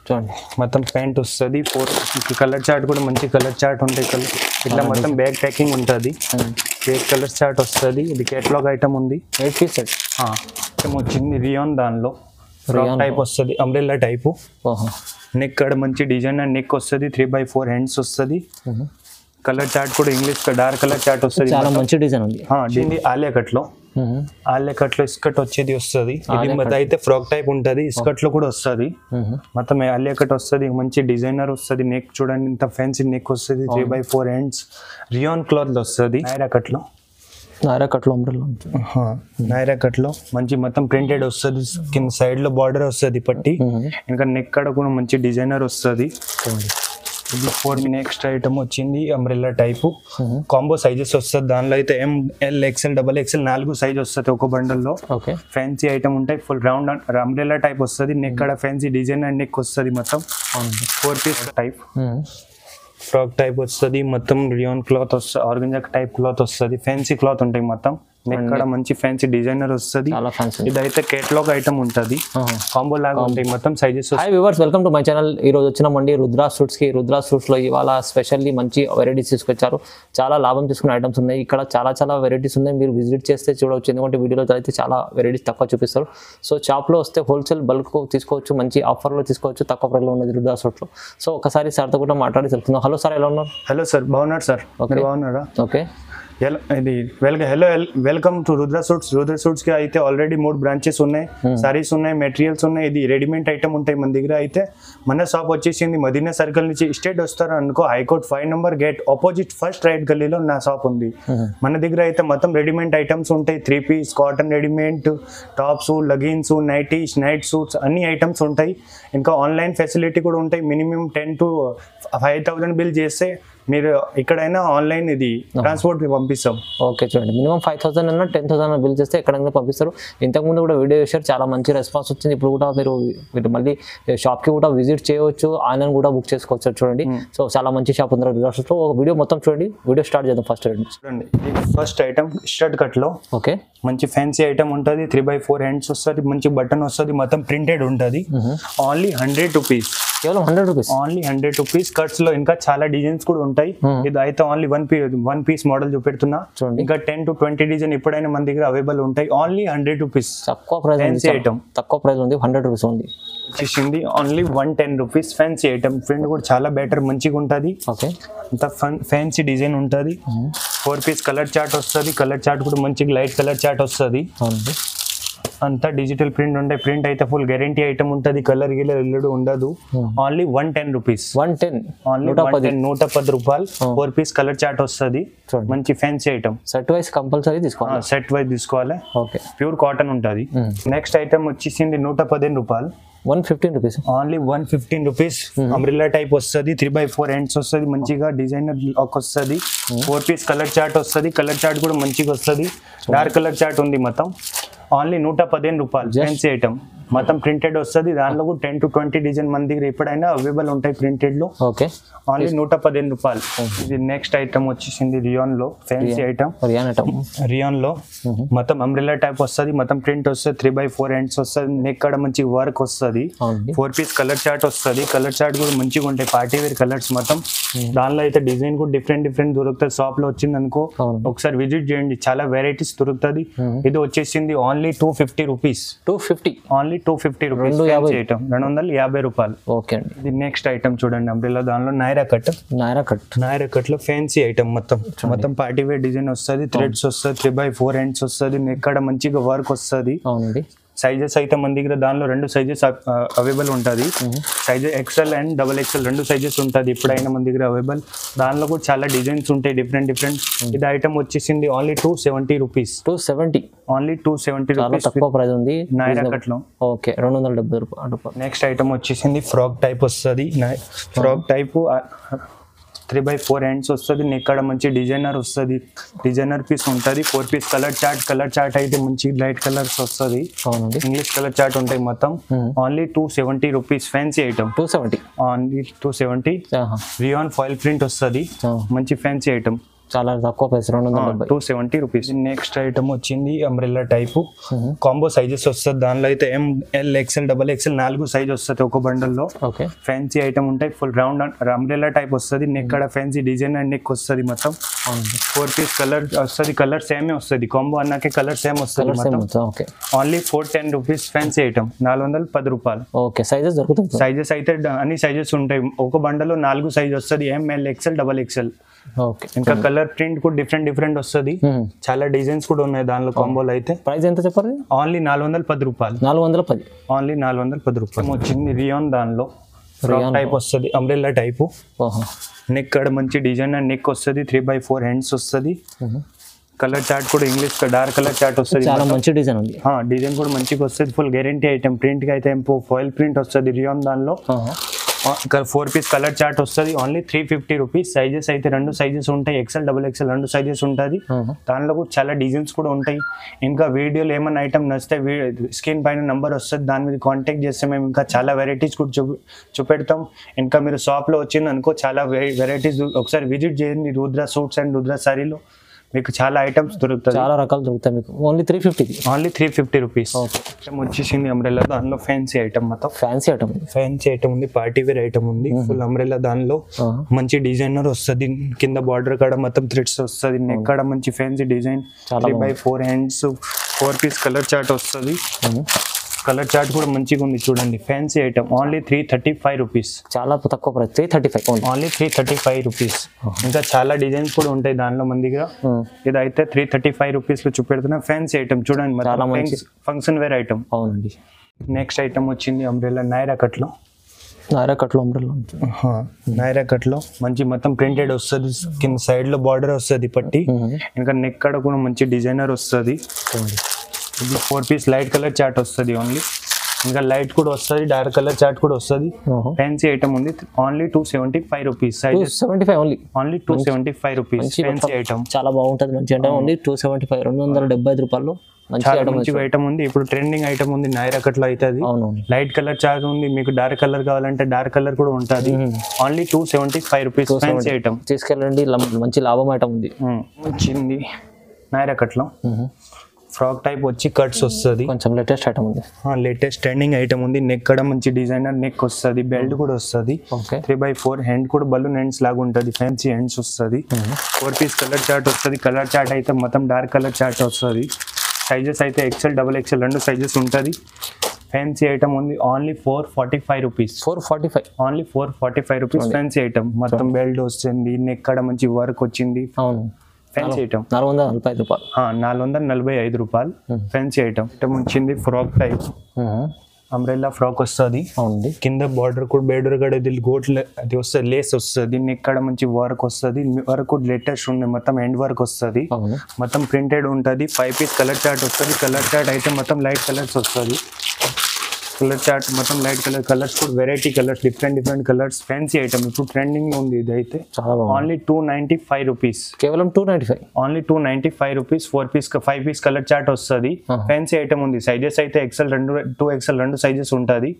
చూడండి మొత్తం ప్యాంట్ వస్తుంది 4 కలర్ చార్ట్ కూడా మంచి కలర్ చార్ట్ ఉంటాయి ఇట్లా మొత్తం బ్యాగ్ ప్యాకింగ్ ఉంటుంది 8 కలర్ చార్ట్ వస్తుంది ఇది కేటలాగ్ ఐటమ్ ఉంది 8 పీస్ సెట్ వచ్చింది రియాన్ దానిలో ఫ్రాక్ టైప్ వస్తుంది అంబ్రెల్లా టైపు నెక్ కాడ మంచి డిజైన్ నెక్ వస్తుంది 3/4 హ్యాండ్స్ వస్తుంది కలర్ చార్ట్ కూడా ఇంగ్లీష్ డార్క్ కలర్ చార్ట్ వస్తుంది చాలా మంచి డిజైన్ ఉంది దీన్ని ఆలియా కట్ లో ఇస్కట్ వచ్చేది వస్తుంది ఇది అయితే ఫ్రాక్ టైప్ ఉంటది ఇస్కట్ లో కూడా వస్తుంది మొత్తం ఆలియా కట్ వస్తుంది మంచి డిజైనర్ వస్తుంది నెక్ చూడండి ఇంత ఫ్యాన్సీ నెక్ వస్తుంది 3/4 హ్యాండ్స్ రియాన్ క్లాత్ లో వస్తుంది నైరా కట్ లో మంచి మొత్తం ప్రింటెడ్ వస్తుంది కింద సైడ్ లో బార్డర్ వస్తుంది పట్టి ఇంకా నెక్ కాడ కూడా మంచి డిజైనర్ వస్తుంది ఇది 4 నెక్స్ట్ ఐటమ్ వచ్చింది అంబ్రెల్లా టైపు కాంబో సైజెస్ వస్తుంది దానిలో అయితే ML XL XXL 4 సైజ్ వస్తుంది ఒక బండల్లో ఫ్యాన్సీ ఐటమ్ ఉంటాయి ఫుల్ రౌండ్ అంబ్రెల్లా టైప్ వస్తుంది నెక్ కాడ ఫ్యాన్సీ డిజైన్ అండ్ నెక్ వస్తుంది మొత్తం 4 పీస్ టైప్ ఫ్రాక్ టైప్ వస్తుంది మొత్తం రియాన్ క్లాత్ వస్తుంది ఆర్గంజా టైప్ క్లాత్ వస్తుంది ఫ్యాన్సీ క్లాత్ ఉంటాయి మొత్తం నెక్ కాడ మంచి ఫ్యాన్సీ డిజైనర్ వస్తుంది ఇదైతే కేటలాగ్ ఐటమ్ ఉంటుంది కాంబో లాగా ఉంటాయి మొత్తం sizes. Hi viewers, welcome to my channel. ఈ రోజు వచ్చినామండి రుద్రా సూట్స్ కి. రుద్రా సూట్స్ లో ఇవాళ స్పెషల్లీ మంచి వెరైటీస్ తీసుకొచ్చారు. చాలా లాభం తీసుకునే ఐటమ్స్ ఉన్నాయి ఇక్కడ. చాలా వెరైటీస్ ఉన్నాయి. మీరు విజిట్ చేస్తే చూడవచ్చు. ఎందుకంటే వీడియోలో అయితే చాలా వెరైటీస్ తక్కువ చూపిస్తారు. సో షాప్ లో వస్తే హోల్సేల్ బల్క్ తీసుకోవచ్చు, మంచి ఆఫర్ లో తీసుకోవచ్చు, తక్కువ ప్రైస్ లో ఉన్నది రుద్రా సూట్స్ లో. సో ఒకసారి సార్ తో కూడా మాట్లాడి తెలుసుకుందాం. హలో సార్, ఎలా ఉన్నారు? హలో సార్, బాగున్నారు సార్. బాగున్నారా? ఓకే, ఇది welcome to Rudra suits. Rudra suits కి అయితే ఆల్రెడీ 3 బ్రాంచెస్ ఉన్నాయి. సారీస్ ఉన్నాయి, మెటీరియల్స్ ఉన్నాయి. ఇది రెడీమేడ్ ఐటమ్ ఉంటాయి మన దగ్గర. అయితే మన షాప్ వచ్చేసింది మదీనా సర్కిల్ నుంచి స్టేట్ వస్తారు అనుకో, high court 5 number gate opposite first right గల్లీలో నా షాప్ ఉంది. మన దగ్గర అయితే మొత్తం రెడీమేడ్ ఐటమ్స్ ఉంటాయి. 3 piece cotton readymade tops, leggings, nighties, night suits అన్ని ఐటమ్స్ ఉంటాయి. ఇంకా ఆన్లైన్ ఫెసిలిటీ కూడా ఉంటాయి. మినిమం 10 to 5,000 బిల్ చేస్తే మీరు ఎక్కడైనా ఆన్లైన్ ఇది ట్రాన్స్పోర్ట్ పంపిస్తాం. ఓకే, చూడండి మినిమం 5,000 అన్న 10,000 బిల్ చేస్తే ఎక్కడైనా పంపిస్తారు. ఇంతకుముందు కూడా వీడియో చేశారు, చాలా మంచి రెస్పాన్స్ వచ్చింది. ఇప్పుడు కూడా మీరు మళ్ళీ షాప్కి కూడా విజిట్ చేయవచ్చు, ఆన్లైన్ కూడా బుక్ చేసుకోవచ్చు. చూడండి, సో చాలా మంచి షాప్ ఉంది రుద్రా సూట్స్ లో. ఒక వీడియో మొత్తం చూడండి. వీడియో స్టార్ట్ చేద్దాం. చూడండి, ఫస్ట్ ఐటమ్ స్టడ్ కట్ లో ఓకే మంచి ఫ్యాన్సీ ఐటమ్ ఉంటుంది. 3/4 హ్యాండ్స్ వస్తుంది, మంచి బటన్ వస్తుంది, మొత్తం ప్రింటెడ్ ఉంటుంది. ఓన్లీ 100 రూపీస్, కేవలం 100 రూపీస్. Only 100 rupees. కట్స్ లో ఇంకా చాలా డిజైన్స్ కూడా ఉంటాయి. ఇది అయితే ఓన్లీ 1 పీస్ మోడల్ చూపెడుతున్నా. ఇంకా 10 to 20 డిజైన్ ఎప్పుడైనా మన దగ్గర అవైలబుల్ ఉంటాయి. Only 100 rupees. తక్కువ ప్రైస్ ఐటమ్, తక్కువ ప్రైస్ ఉంది. 100 రూపీస్ ఉంది. వచ్చేసింది only 110 rupees. Fancy item, print కూడా చాలా బెటర్ మంచిగా ఉంటుంది. ఓకే, అంత ఫ్యాన్సీ డిజైన్ ఉంటుంది. 4 పీస్ కలర్ చార్ట్ వస్తుంది. కలర్ చార్ట్ కూడా మంచిగా లైట్ కలర్ చార్ట్ వస్తుంది. అంతా డిజిటల్ ప్రింట్ ఉంటాయి. ప్రింట్ అయితే ఫుల్ గ్యారంటీ ఐటమ్ ఉంటుంది. కలర్ గిలర్ ఎల్లుడు ఉండదు. Only 110 rupees. 110 ఓన్లీ 110 రూపాయలు. 4 పీస్ కలర్ చార్ట్ వస్తుంది. మంచి fancy item. Set wise compulsory తీసుకోవాలి. సెట్ వైస్ తీసుకోవాలి. ఓకే, ప్యూర్ కాటన్ ఉంటుంది. నెక్స్ట్ ఐటమ్ వచ్చేసింది 115 రూపాయలు. 115 rupees. Only 115 rupees. Umbrella type వస్తుంది. 3/4 హ్యాండ్స్ వస్తుంది. మంచిగా డిజైనర్ లాక్ వస్తుంది. 4 పీస్ కలర్ చార్ట్ వస్తుంది. కలర్ చార్ట్ కూడా మంచిగా వస్తుంది. డార్క్ కలర్ చార్ట్ ఉంది మొత్తం. ఓన్లీ 115 రూపాయలు. ఫ్యాన్సీ ఐటమ్ మొత్తం ప్రింటెడ్ వస్తుంది. దానిలో కూడా 10 to 20 డిజైన్ మన దగ్గర ఎప్పుడైనా అవైలబుల్ ఉంటాయి ప్రింటెడ్ లో. ఓకే, ఓన్లీ 115 రూపాయలు. ఇది నెక్స్ట్ ఐటమ్ వచ్చేసింది రియాన్ లో ఫ్యాన్సీ ఐటమ్. రియాన్ లో మొత్తం అంబ్రెల్లా టైప్ వస్తుంది. మొత్తం ప్రింట్ వస్తుంది. 3/4 హ్యాండ్స్ వస్తుంది. నెక్ కాడ మంచి వర్క్ వస్తుంది. 4 పీస్ కలర్ చార్ట్ వస్తుంది. కలర్ చార్ట్ కూడా మంచిగా ఉంటాయి. పార్టీ వేర్ కలర్స్ మొత్తం. దానిలో అయితే డిజైన్ కూడా డిఫరెంట్ దొరుకుతుంది. షాప్ లో వచ్చింది అనుకో, ఒకసారి విజిట్ చేయండి, చాలా వెరైటీస్ దొరుకుతుంది. ఇది వచ్చేసింది ఓన్లీ 250 రూపీస్. 250 only 250 rupees. 250 రూపాయలు. ఓకే, ఇది నెక్స్ట్ ఐటమ్ చూడండి. అంబ్రెల్లా దానిలో నైరా కట్ లో ఫ్యాన్సీ ఐటమ్ మొత్తం పార్టీ వేర్ డిజైన్ వస్తుంది. థ్రెడ్స్ వస్తుంది. 3/4 హ్యాండ్స్ వస్తుంది. ఎక్కడ మంచిగా వర్క్ వస్తుంది. సైజెస్ అయితే మన దగ్గర దానిలో 2 సైజెస్ అవైలబుల్ ఉంటుంది. Size XL and XXL 2 sizes ఉంటుంది. ఎప్పుడైనా మన దగ్గర అవైలబుల్. దానిలో కూడా చాలా డిజైన్స్ ఉంటాయి డిఫరెంట్. ఇది ఐటమ్ వచ్చేసింది ఓన్లీ 270 రూపీస్. 270 only 270 rupees. తక్కువ ప్రైస్ ఉంది నైరా కట్ లో. ఓకే, 270 రూపాయలు. నెక్స్ట్ ఐటమ్ వచ్చేసింది ఫ్రాక్ టైప్ వస్తుంది. ఫ్రాక్ టైప్ 3/4 హ్యాండ్స్ వస్తుంది. నెక్కడ మంచి డిజైనర్ వస్తుంది. డిజైనర్ పీస్ ఉంటుంది. 4 పీస్ కలర్ చార్ట్ అయితే మంచి లైట్ కలర్స్ వస్తుంది. ఇంగ్లీష్ కలర్ చార్ట్ ఉంటాయి మొత్తం. Only 270 rupees. Fancy item. 270 only 270. Rayon foil print వస్తుంది. మంచి ఫ్యాన్సీ ఐటమ్. చాలా తక్కువ ప్రైస్ 270. 270 రూపీస్. నెక్స్ట్ ఐటమ్ వచ్చింది అంబ్రెల్లా టైపు కాంబో సైజెస్ వస్తుంది. దానిలో అయితే ML XL XXL 4 సైజ్ వస్తుంది ఒక బండల్లో. ఓకే, ఫ్యాన్సీ ఐటమ్ ఉంటాయి. ఫుల్ రౌండ్ అంబ్రెల్లా టైప్ వస్తుంది. నెక్ కాడ ఫ్యాన్సీ డిజైన్ అండ్ నెక్ వస్తుంది మొత్తం. 4 పీస్ కలర్ వస్తుంది. కలర్ సేమే వస్తుంది. కాంబో అన్నాకే కలర్ సేమ్ వస్తుంది మొత్తం. Okay, only 410 rupees. Fancy item 410 రూపాయలు. ఓకే, సైజెస్ దొరుకుతాయి. సైజెస్ అయితే అన్ని సైజెస్ ఉంటాయి. ఒక బండలో 4 సైజ్ వస్తుంది. ML XL XXL. ఓకే, ఇంకా కలర్ ప్రింట్ కూడా డిఫరెంట్ వస్తుంది. చాలా డిజైన్స్ కూడా ఉన్నాయి దానిలో కాంబోలో. అయితే ప్రైస్ ఎంత చెప్పారు? ఓన్లీ 410 రూపాయలు. 410, ఓన్లీ 410 రూపాయలు. వచ్చింది రియాన్. దానిలో టైప్ వస్తుంది. Umbrella type. నెక్ కాడ మంచి డిజైన్ అండ్ నెక్ వస్తుంది. 3/4 హ్యాండ్స్ వస్తుంది. కలర్ చార్ట్ కూడా ఇంగ్లీష్ డార్క్ కలర్ చార్ట్ వస్తుంది. చాలా మంచి డిజైన్ ఉంది. డిజైన్ కూడా మంచిగా వస్తుంది. Full guarantee item. ప్రింట్ కి అయితే ఫాయిల్ ప్రింట్ వస్తుంది రియాన్ దానిలో. 4 పీస్ కలర్ చార్ట్ వస్తుంది. Only 350 rupees. సైజెస్ అయితే 2 సైజెస్ ఉంటాయి. XL XXL 2 సైజెస్ ఉంటుంది. దానిలో కూడా చాలా డిజైన్స్ కూడా ఉంటాయి. ఇంకా వీడియోలో ఏమైనా ఐటమ్ నచ్చితే స్క్రీన్ పైన నంబర్ వస్తుంది. దాని మీద కాంటాక్ట్ చేస్తే మేము ఇంకా చాలా వెరైటీస్ కూడా చూపెడతాం. ఇంకా మీరు షాప్లో వచ్చింది అనుకో, చాలా వెరైటీస్ ఒకసారి విజిట్ చేయండి. రుద్ర సూట్స్ అండ్ రుద్ర సారీలో మీకు చాలా ఐటమ్స్ దొరుకుతాయి. చాలా రకాలు దొరుకుతాయి మీకు. ఓన్లీ 350. Only 350 rupees. వచ్చేసింది అంబ్రెల్లా. దానిలో ఫ్యాన్సీ ఐటమ్ మొత్తం. ఫ్యాన్సీ ఐటమ్ ఉంది. పార్టీ వేర్ ఐటమ్ ఉంది. Full umbrella. దానిలో మంచి డిజైనర్ వస్తుంది. కింద బార్డర్ కాడ మొత్తం థ్రెడ్స్ వస్తుంది. నెక్ కాడ మంచి fancy design. 3/4 hands. 4 piece colour chart వస్తుంది. కలర్ చార్ట్ కూడా మంచిగా ఉంది చూడండి. Fancy item. Only 335 rupees. చాలా తక్కువ ప్రైస్. 335. Only 335 rupees. ఇంకా చాలా డిజైన్స్ కూడా ఉంటాయి దానిలో మన దగ్గర. ఇదైతే 335 రూపీస్ లో చూపెడుతున్నా. ఫ్యాన్సీ ఐటమ్ చూడండి. Function wear item. అవునండి. నెక్స్ట్ ఐటమ్ వచ్చింది అంబ్రెల్లా నైరా కట్ లో. నైరా కట్ లో మంచి మొత్తం ప్రింటెడ్ వస్తుంది. కింద సైడ్ లో బార్డర్ వస్తుంది పట్టి. ఇంకా నెక్ కాడ కూడా మంచి డిజైనర్ వస్తుంది. ఇది 4 పీస్ లైట్ కలర్ చార్ట్ వస్తుంది ఓన్లీ. ఇంకా లైట్ కూడా వస్తుంది. డార్క్ కలర్ చార్ట్ కూడా వస్తుంది. ఫ్యాన్సీ ఐటమ్ ఉంది. Only 275 rupees. Sizes 275 only 275 rupees. Fancy item చాలా బాగుంటుంది. మంచి అంటే ఓన్లీ 275, 275 రూపాయలు. మంచి ఐటమ్ ఉంది. ఇప్పుడు ట్రెండింగ్ ఐటమ్ ఉంది నైరా కట్ లో. అయితే అది లైట్ కలర్ చార్ట్ ఉంది. మీకు డార్క్ కలర్ కావాలంటే డార్క్ కలర్ కూడా ఉంటుంది. Only 275 rupees. ఫ్యాన్సీ ఐటమ్ తీసుకెళ్ళండి. మంచి లాభం ఐటమ్ ఉంది. వచ్చింది నైరా కట్ లో. ఫ్రాక్ టైప్ వచ్చి కట్స్ వస్తుంది. కొంచెం లేటెస్ట్ ఐటమ్ ఉంది. లేటెస్ట్ ట్రెండింగ్ ఐటమ్ ఉంది. నెక్ కూడా మంచి డిజైనర్ నెక్ వస్తుంది. బెల్ట్ కూడా వస్తుంది. 3/4 హ్యాండ్ కూడా బలూన్ హ్యాండ్స్ లాగా ఉంటుంది. ఫ్యాన్సీ హ్యాండ్స్ వస్తుంది. 4 పీస్ కలర్ చార్ట్ వస్తుంది. కలర్ చార్ట్ అయితే మొత్తం డార్క్ కలర్ చార్ట్ వస్తుంది. సైజెస్ అయితే XL XXL 2 సైజెస్ ఉంటుంది. ఫ్యాన్సీ ఐటమ్ ఉంది. Only 445 rupees. 445. Only 445 rupees. Fancy item మొత్తం బెల్ట్ వస్తుంది. నెక్ కాడ మంచి వర్క్ వచ్చింది. అవును. ఫ్యాన్సీ ఐటమ్ 445 రూపాయలు. 445 రూపాయలు. ఫ్యాన్సీ ఐటమ్ వచ్చింది. ఫ్రాక్ టైప్ అంబ్రెల్లా ఫ్రాక్ వస్తుంది. కింద బార్డర్ కూడా బేడర్ కూడా గోట్లు అది వస్తుంది. లేస్ వస్తుంది. నెక్ కాడ మంచి వర్క్ వస్తుంది. వర్క్ కూడా లేటెస్ట్ ఉంది. మొత్తం ఎండ్ వర్క్ వస్తుంది. మొత్తం ప్రింటెడ్ ఉంటుంది. 5 పీస్ కలర్ చార్ట్ వస్తుంది. కలర్ చార్ట్ అయితే మొత్తం లైట్ కలర్స్ వస్తుంది. కలర్ చార్ట్ మొత్తం లైట్ కలర్స్ కూడా variety colours different colours. Fancy item ఇప్పుడు ట్రెండింగ్ లో ఉంది. ఇది అయితే ఓన్లీ 295 రూపీస్. కేవలం 295. Only 295 rupees. 5 piece colour chart వస్తుంది. ఫ్యాన్సీ ఐటమ్ ఉంది. సైజెస్ అయితే XL 2XL సైజెస్ ఉంటుంది.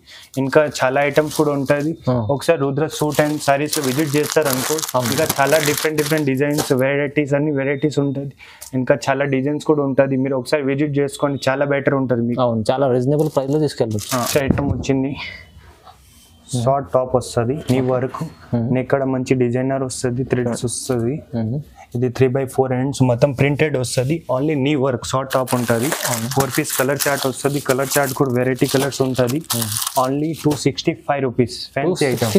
ఇంకా చాలా ఐటమ్స్ కూడా ఉంటుంది. ఒకసారి రుద్ర సూట్ అండ్ సారీస్ లో విజిట్ చేస్తారు అనుకో, ఇంకా చాలా డిఫరెంట్ డిజైన్స్ వెరైటీస్ అన్ని వెరైటీస్ ఉంటుంది. ఇంకా చాలా డిజైన్స్ కూడా ఉంటుంది. మీరు ఒకసారి విజిట్ చేసుకోండి. చాలా బెటర్ ఉంటుంది మీకు. చాలా రీజనబుల్ ప్రైస్ లో తీసుకెళ్ళచ్చు. ఐటమ్ వచ్చింది. షార్ట్ టాప్ వస్తుంది. నీ వరకు నెక్ కాడ మంచి డిజైనర్ వస్తుంది. థ్రెడ్స్ వస్తుంది. ఇది 3/4 హ్యాండ్స్ మొత్తం ప్రింటెడ్ వస్తుంది. ఓన్లీ నీ వర్క్ షార్ట్ టాప్ ఉంటుంది. 4 పీస్ కలర్ చార్ట్ వస్తుంది. కలర్ చార్ట్ కూడా వెరైటీ కలర్స్ ఉంటుంది. Only 265 rupees. Fancy item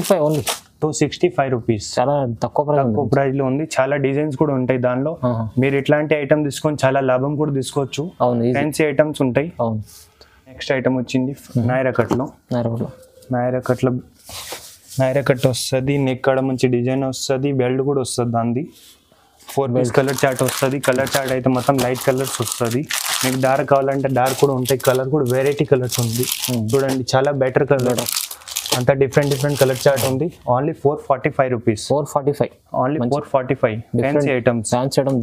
265 rupees. చాలా తక్కువ ప్రైస్ లో ఉంది. చాలా డిజైన్స్ కూడా ఉంటాయి దానిలో. మీరు ఇట్లాంటి ఐటమ్ తీసుకొని చాలా లాభం కూడా తీసుకోవచ్చు. ఫ్యాన్సీ ఐటమ్స్ ఉంటాయి. నెక్స్ట్ ఐటమ్ వచ్చింది నైరా కట్ లో. నైరా కట్ వస్తుంది. నెక్ కాడ మంచి డిజైన్ వస్తుంది. బెల్ట్ కూడా వస్తుంది. దాన్ని 4 పీస్ కలర్ చార్ట్ వస్తుంది. కలర్ చార్ట్ అయితే మొత్తం లైట్ కలర్స్ వస్తుంది. మీకు డార్క్ కావాలంటే డార్క్ కూడా ఉంటాయి. కలర్ కూడా వెరైటీ కలర్స్ ఉంది. చూడండి చాలా బెటర్ కలర్. అంతా డిఫరెంట్ కలర్ చార్ట్ ఉంది. Only 445 rupees. 445. Only 445. Fancy items.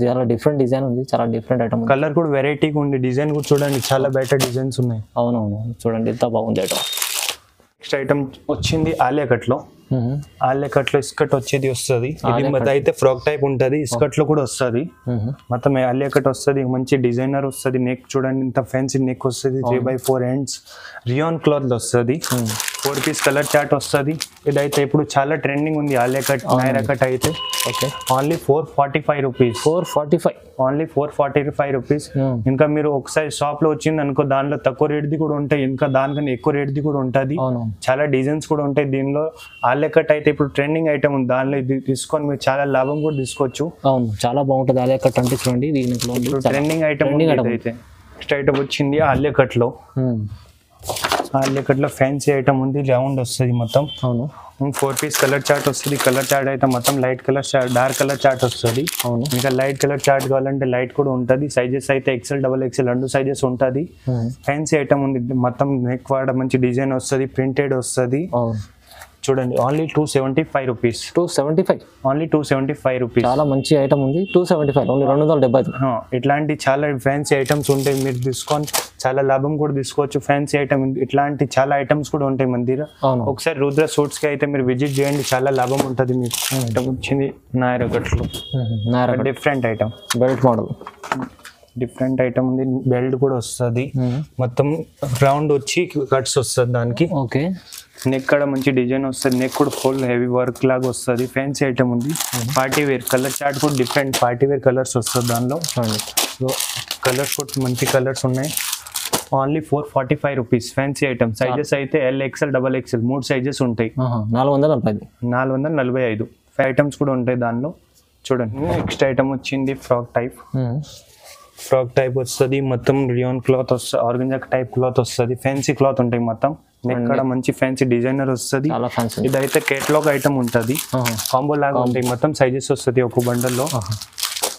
చాలా డిఫరెంట్ డిజైన్ ఉంది. చాలా డిఫరెంట్ ఐటమ్. కలర్ కూడా వెరైటీగా ఉంది. డిజైన్ కూడా చూడండి చాలా బెటర్ డిజైన్స్ ఉన్నాయి. అవునవును చూడండి ఎంత బాగుంది ఐటమ్. నెక్స్ట్ ఐటమ్ వచ్చింది ఆలియా కట్ లో. ఆలియా కట్ లో ఇస్కట్ వచ్చేది వస్తుంది. ఇది మొత్తం అయితే ఫ్రాక్ టైప్ ఉంటది, ఇస్కట్ లో కూడా వస్తుంది. మొత్తం ఆలియా కట్ వస్తుంది, మంచి డిజైనర్ వస్తుంది. నెక్ చూడండి ఇంత ఫ్యాన్సీ నెక్ వస్తుంది, 3x4 ఎండ్స్ రియాన్ క్లాత్ లో వస్తుంది. 4 పీస్ కలర్ చార్ట్ వస్తుంది. ఇదైతే ఇప్పుడు చాలా ట్రెండింగ్ ఉంది ఆలియా కట్, నైరా కట్ అయితే. Okay, only 445 rupees. 445 only 445 rupees. ఇంకా మీరు ఒకసారి షాప్ లో వచ్చింది అనుకో, దానిలో తక్కువ రేట్ది కూడా ఉంటాయి, ఇంకా దానికన్నా ఎక్కువ రేట్ది కూడా ఉంటుంది. చాలా డిజైన్స్ కూడా ఉంటాయి దీనిలో. ఆలియా కట్ అయితే ఇప్పుడు ట్రెండింగ్ ఐటమ్ ఉంది, దానిలో ఇది తీసుకొని మీరు చాలా లాభం కూడా తీసుకోవచ్చు. అవును, చాలా బాగుంటుంది ఆలియా కట్ అంటే. చూడండి దీంట్లో ట్రెండింగ్ ఐటమ్ అయితే నెక్స్ట్ ఐటమ్ వచ్చింది ఆలియా కట్ లో. ఆలియా కట్ లో ఫ్యాన్సీ ఐటమ్ ఉంది, రౌండ్ వస్తుంది మొత్తం. అవును, 4 పీస్ కలర్ చార్ట్ వస్తుంది. కలర్ చార్ట్ అయితే మొత్తం light colour chart, dark colour chart వస్తుంది. అవును, ఇంకా లైట్ కలర్ చార్ట్ కావాలంటే లైట్ కూడా ఉంటుంది. సైజెస్ అయితే XL, XXL 2 సైజెస్ ఉంటుంది. ఫ్యాన్సీ ఐటమ్ ఉంది మొత్తం. నెక్ వాడ మంచి డిజైన్ వస్తుంది, ప్రింటెడ్ వస్తుంది. చూడండి ఓన్లీ 275 రూపీస్. 275 only 275 rupees. చాలా మంచి ఐటమ్ ఉంది. 275 ఓన్లీ 275. ఇట్లాంటి చాలా ఫ్యాన్సీ ఐటమ్స్ ఉంటాయి, మీరు తీసుకొని చాలా లాభం కూడా తీసుకోవచ్చు. ఫ్యాన్సీ ఐటమ్ ఇట్లాంటి చాలా ఐటమ్స్ కూడా ఉంటాయి మన దగ్గర. ఒకసారి రుద్ర సూట్స్ కి అయితే మీరు విజిట్ చేయండి, చాలా లాభం ఉంటుంది మీకు. ఐటమ్ వచ్చింది నాయరా కట్లో, different item, belt model, different item ఉంది. బెల్ట్ కూడా వస్తుంది, మొత్తం రౌండ్ వచ్చి కట్స్ వస్తుంది దానికి. ఓకే, నెక్ కూడా మంచి డిజైన్ వస్తుంది, నెక్ కూడా ఫుల్ హెవీ వర్క్ లాగా వస్తుంది. ఫ్యాన్సీ ఐటమ్ ఉంది. పార్టీ వేర్ కలర్ చార్ట్ కూడా డిఫరెంట్ పార్టీ వేర్ కలర్స్ వస్తుంది దానిలో. కలర్స్ కూడా మంచి కలర్స్ ఉన్నాయి. Only 445 rupees. Fancy item. Sizes అయితే L, XL, XXL 3 సైజెస్ ఉంటాయి. 445 ఐటమ్స్ కూడా ఉంటాయి దానిలో. చూడండి నెక్స్ట్ ఐటమ్ వచ్చింది ఫ్రాక్ టైప్. ఫ్రాక్ టైప్ వస్తుంది, మొత్తం రియాన్ క్లాత్ వస్తుంది, ఆర్గంజా టైప్ క్లాత్ వస్తుంది. ఫ్యాన్సీ క్లాత్ ఉంటాయి మొత్తం. నెక్ కూడా మంచి ఫ్యాన్సీ డిజైనర్ వస్తుంది. ఇదైతే కేటలాగ్ ఐటమ్ ఉంటుంది, కాంబో లాగా ఉంటాయి. మొత్తం సైజెస్ వస్తుంది ఒక్కో బండల్లో.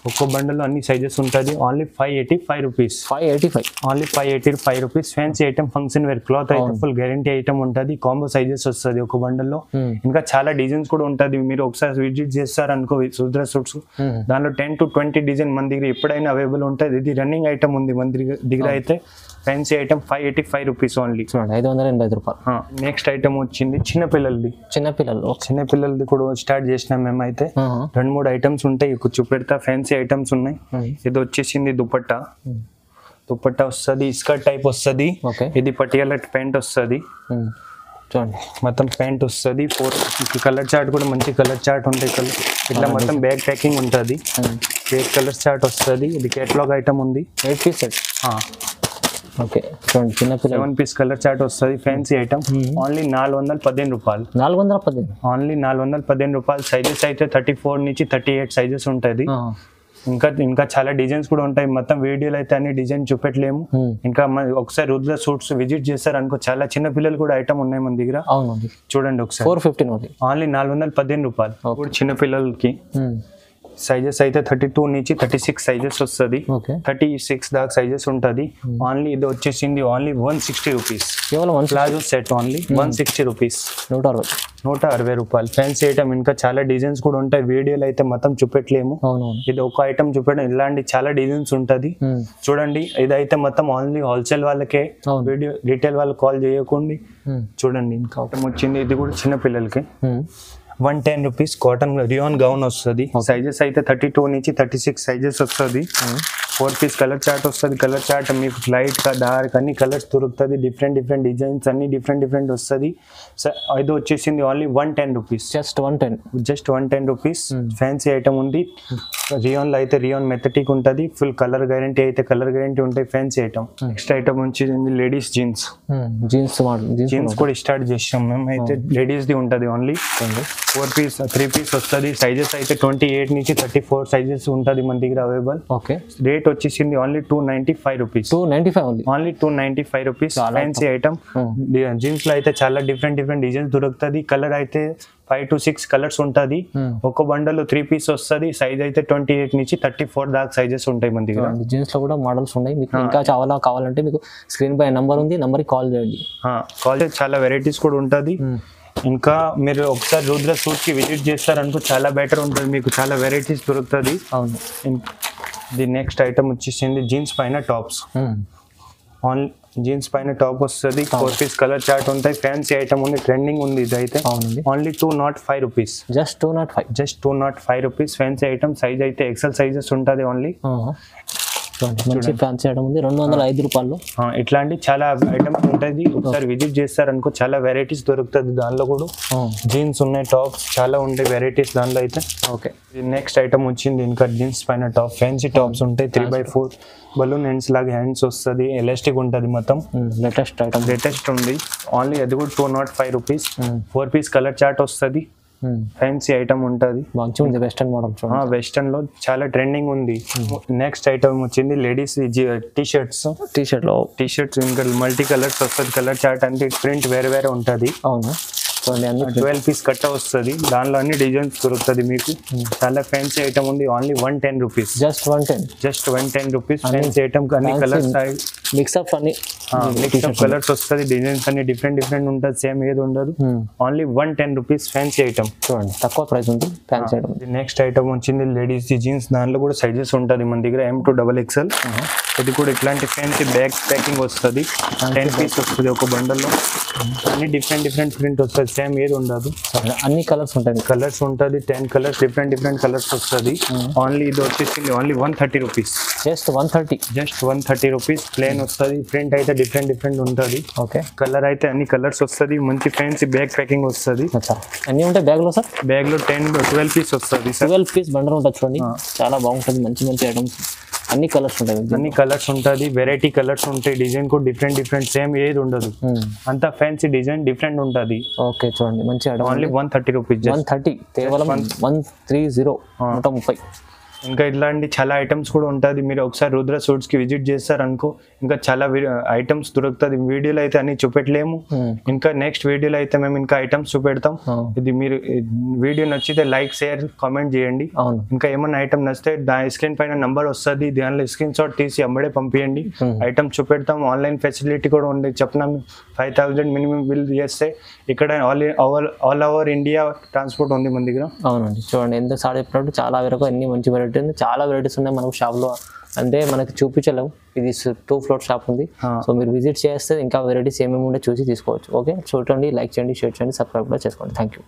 ఒక్కో బండల్లో అన్ని సైజెస్ ఉంటుంది. Only 585 rupees. 585 only 585 rupees. Fancy item, function wear cloth అయితే ఫుల్ గ్యారంటీ ఐటమ్ ఉంటుంది. కాంబో సైజెస్ వస్తుంది ఒక బండల్లో. ఇంకా చాలా డిజైన్స్ కూడా ఉంటుంది. మీరు ఒకసారి విజిట్ చేస్తారు అనుకో రుద్ర సూట్స్, దానిలో 10 to 20 డిజైన్ మన దగ్గర ఎప్పుడైనా అవైలబుల్ ఉంటుంది. ఇది రన్నింగ్ ఐటమ్ ఉంది మన దగ్గర అయితే. Fancy item 585 rupees only. 585 రూపాయలు. నెక్స్ట్ ఐటమ్ వచ్చింది చిన్నపిల్లలది. చిన్నపిల్లలది కూడా స్టార్ట్ చేసినాం మేమైతే. 2-3 ఐటమ్స్ ఉంటాయి, చూపెడతా. ఫ్యాన్సీ ఐటమ్స్ ఉన్నాయి. ఇది వచ్చేసింది దుపట్టా. దుపట్టా వస్తుంది, స్కర్ట్ టైప్ వస్తుంది. ఇది పటియాలా ప్యాంట్ వస్తుంది. మొత్తం ప్యాంట్ వస్తుంది. 4 కలర్ చార్ట్ కూడా మంచి కలర్ చార్ట్ ఉంటాయి. ఇట్లా మొత్తం బ్యాగ్ ప్యాకింగ్ ఉంటుంది. 8 కలర్ చార్ట్ వస్తుంది. ఇది కేటలాగ్ ఐటమ్ ఉంది. 8 పీస్ సెట్. ఓకే, చూడండి చిన్నపిల్ల 7 పీస్ కలర్ చార్ట్ వస్తుంది. Fancy item. ఓన్లీ 415 రూపాయలు. 415 ఓన్లీ 415 రూపాయలు. సైజెస్ అయితే 34 నుంచి 38 సైజెస్ ఉంటుంది. ఇంకా చాలా డిజైన్స్ కూడా ఉంటాయి. మొత్తం వీడియోలో అయితే అన్ని డిజైన్ చూపెట్టలేము. ఇంకా ఒకసారి రుద్ర సూట్స్ విజిట్ చేస్తారు అనుకో, చాలా చిన్న పిల్లలు కూడా ఐటమ్ ఉన్నాయి మన దగ్గర. చూడండి ఒకసారి. 415 ఓన్లీ 415 రూపాయలు. ఇప్పుడు చిన్న పిల్లలకి సైజెస్ అయితే 32 నుంచి 36 సైజెస్ వస్తుంది. 36 దాకా సైజెస్ ఉంటుంది. ఓన్లీ ఇది వచ్చేసింది ఓన్లీ 160 రూపీస్. కేవలం ప్లాజో సెట్ ఓన్లీ 160 రూపీస్. 160 రూపాయలు. Fancy item. ఇంకా చాలా డిజైన్స్ కూడా ఉంటాయి. వీడియోలో అయితే మొత్తం చూపెట్టలేము. ఇది ఒక ఐటమ్ చూపెట్టడం, ఇలాంటి చాలా డిజైన్స్ ఉంటుంది. చూడండి ఇదైతే మొత్తం ఓన్లీ హోల్సేల్ వాళ్ళకే. వీడియో రీటైల్ వాళ్ళకి కాల్ చేయకండి. చూడండి ఇంకా ఐటమ్ వచ్చింది. ఇది కూడా చిన్న పిల్లలకి. 110 రూపీస్. కాటన్ రియాన్ గౌన్ వస్తుంది. సైజెస్ అయితే 32 నుంచి 36 సైజెస్ వస్తుంది. 4 పీస్ కలర్ చార్ట్ వస్తుంది. కలర్ చార్ట్ మీకు లైట్ గా డార్క్ అన్ని కలర్స్ దొరుకుతుంది. డిఫరెంట్ డిజైన్స్ అన్ని డిఫరెంట్ వస్తుంది. ఇది వచ్చేసింది only 110 rupees. Just 110 rupees. Fancy item ఉంది. రియాన్ లో అయితే రియాన్ మెథటిక్ ఉంటుంది. ఫుల్ కలర్ గ్యారంటీ అయితే కలర్ గ్యారంటీ ఉంటాయి. Fancy item. నెక్స్ట్ ఐటమ్ వచ్చింది లేడీస్ జీన్స్. జీన్స్ కూడా స్టార్ట్ చేసాం మేము అయితే. లేడీస్ ది ఉంటుంది ఓన్లీ. 4 పీస్ 3 పీస్ వస్తుంది. సైజెస్ అయితే 28 నుంచి 34 సైజెస్ ఉంటుంది మన దగ్గర అవైలబుల్. రేట్ వచ్చేసింది only 295 rupees. Only 295 rupees. Fancy item. Jeans లో అయితే చాలా డిఫరెంట్ డిజైన్స్ దొరుకుతుంది. కలర్ అయితే 5 to 6 కలర్స్ ఉంటుంది. ఒక బండల్ 3 పీస్ వస్తుంది. సైజ్ అయితే 28 నుంచి 34 దాకా సైజెస్ ఉంటాయి మన దగ్గర. జీన్స్ లో కూడా మోడల్స్ ఉన్నాయి. మీకు ఇంకా చాలా కావాలంటే మీకు స్క్రీన్ పై నంబర్ ఉంది, నంబర్ కి కాల్ చేయండి. కాల్ చేసి చాలా వెరైటీస్ కూడా ఉంటుంది. ఇంకా మీరు ఒకసారి రుద్ర సూట్ కి విజిట్ చేస్తారనుకో చాలా బెటర్ ఉంటుంది. మీకు చాలా వెరైటీస్ దొరుకుతుంది. ది నెక్స్ట్ ఐటమ్ వచ్చేసింది జీన్స్ పైన టాప్స్. జీన్స్ పైన టాప్ వస్తుంది 4 పీస్ కలర్ చార్ట్ ఉంటాయి ఫ్యాన్సీ ఐటమ్ ఉంది ట్రెండింగ్ ఉంది ఇది అయితే అవునండి only 205 rupees just 205 just 205 rupees fancy item size అయితే ఎక్సెల్ సైజెస్ ఉంటుంది ఓన్లీ మంచి ఫ్యాన్సీ ఐటమ్ ఉంది 205 రూపాయలు ఇట్లాంటి చాలా ఐటమ్స్ ఉంటుంది ఒకసారి విజిట్ చేస్తారనుకో చాలా వెరైటీస్ దొరుకుతుంది దానిలో కూడా జీన్స్ ఉన్నాయి టాప్స్ చాలా ఉంటాయి వెరైటీస్ దానిలో అయితే ఓకే నెక్స్ట్ ఐటమ్ వచ్చింది ఇంకా జీన్స్ పైన టాప్ ఫ్యాన్సీ టాప్స్ ఉంటాయి 3x4 బలూన్ హ్యాండ్స్ లాగా హ్యాండ్స్ వస్తుంది ఎలాస్టిక్ ఉంటుంది మొత్తం లేటెస్ట్ ఐటమ్ లేటెస్ట్ ఉంది ఓన్లీ అది కూడా 205 రూపీస్ 4 పీస్ కలర్ చార్ట్ వస్తుంది ఫ్యాన్సీ ఐటమ్ ఉంటుంది మంచిగా ఉంది వెస్టర్న్ మోడల్ వెస్టర్న్ లో చాలా ట్రెండింగ్ ఉంది నెక్స్ట్ ఐటమ్ వచ్చింది ladies T shirts T shirts ఇంకా మల్టీ కలర్స్ వస్తుంది కలర్ చార్ట్ అంటే ప్రింట్ వేరే వేరే ఉంటుంది అవును 12 పీస్ కట్ట వస్తుంది దానిలో అన్ని డిజైన్స్ దొరుకుతుంది మీకు చాలా ఫ్యాన్సీ ఐటమ్ ఉంది only 110 rupees just 110 rupees fancy item అన్ని కలర్స్ మిక్స్అప్ అన్ని మిక్స్అప్ కలర్స్ వస్తుంది డిజైన్స్ అన్ని డిఫరెంట్ ఉంటుంది సేమ్ ఏది ఉండదు ఓన్లీ 110 రూపీస్ ఫ్యాన్సీ ఐటమ్ చూడండి తక్కువ ప్రైస్ ఉంది ఫ్యాన్సీ ఐటమ్ నెక్స్ట్ ఐటమ్ వచ్చింది లేడీస్ జీన్స్ దానిలో కూడా సైజెస్ ఉంటుంది మన దగ్గర M2XXL ఇది కూడా ఇట్లాంటి ఫ్యాన్సీ బ్యాగ్ ప్యాకింగ్ వస్తుంది 10 పీస్ వస్తుంది ఒక బండల్లో అన్ని డిఫరెంట్ ప్రింట్ వస్తుంది సేమ్ ఏది ఉండదు అన్ని కలర్స్ ఉంటాయి కలర్స్ ఉంటుంది 10 కలర్స్ డిఫరెంట్ కలర్స్ వస్తుంది ఓన్లీ ఇది వచ్చేసింది only 130 rupees just 130 rupees plain వస్తుంది ప్రింట్ అయితే డిఫరెంట్ ఉంటుంది ఓకే కలర్ అయితే అన్ని కలర్స్ వస్తుంది మంచి ఫ్యాన్సీ బ్యాగ్ ప్యాకింగ్ వస్తుంది అన్ని ఉంటాయి బ్యాగ్ లో సార్ బ్యాగ్ లో 12 పీస్ వస్తుంది 12 పీస్ బండల్ ఉంటుంది చూడండి చాలా బాగుంటుంది మంచి ఐటమ్స్ అన్ని కలర్స్ ఉంటాయి అన్ని కలర్స్ ఉంటుంది వెరైటీ కలర్స్ ఉంటాయి డిజైన్ కూడా డిఫరెంట్ సేమ్ ఏది ఉండదు అంతా ఫ్యాన్సీ డిజైన్ డిఫరెంట్ ఉంటుంది ఓకే చూడండి మంచి ఐటమ్ ఓన్లీ 130 రూపీస్ 130 కేవలం 130 130 ఇంకా ఇట్లాంటి చాలా ఐటమ్స్ కూడా ఉంటుంది మీరు ఒకసారి రుద్ర సూట్స్ కి విజిట్ చేస్తారు అనుకో ఇంకా చాలా ఐటమ్స్ దొరుకుతుంది వీడియోలో అయితే అన్ని చూపెట్టలేము ఇంకా నెక్స్ట్ వీడియోలో అయితే మేము ఇంకా ఐటమ్స్ చూపెడతాం ఇది మీరు వీడియో నచ్చితే లైక్ షేర్ కామెంట్ చేయండి ఇంకా ఏమన్నా ఐటమ్ నచ్చితే దాని స్క్రీన్ పైన నంబర్ వస్తుంది దానిలో స్క్రీన్ షాట్ తీసి అమ్మడే పంపించండి ఐటమ్ చూపెడతాం ఆన్లైన్ ఫెసిలిటీ కూడా ఉంది చెప్పినాం 5000 మినిమం బిల్ చేస్తే ఇక్కడ ఆల్ ఓవర్ ఇండియా ట్రాన్స్పోర్ట్ ఉంది మన దగ్గర అవునండి చూడండి ఎంత సార్ చెప్పినట్టు చాలా వరకు అన్ని మంచి వెరైటీ ఉంది చాలా వెరైటీస్ ఉన్నాయి మనకు షాప్ లో అంటే మనకి చూపించలేము ఇది 2 ఫ్లోర్ షాప్ ఉంది సో మీరు విజిట్ చేస్తే ఇంకా వెరైటీస్ ఏమేమి ఉంటే చూసి తీసుకోవచ్చు ఓకే చూడండి లైక్ చేయండి షేర్ చేయండి సబ్స్క్రైబ్ కూడా చేసుకోండి థ్యాంక్ యూ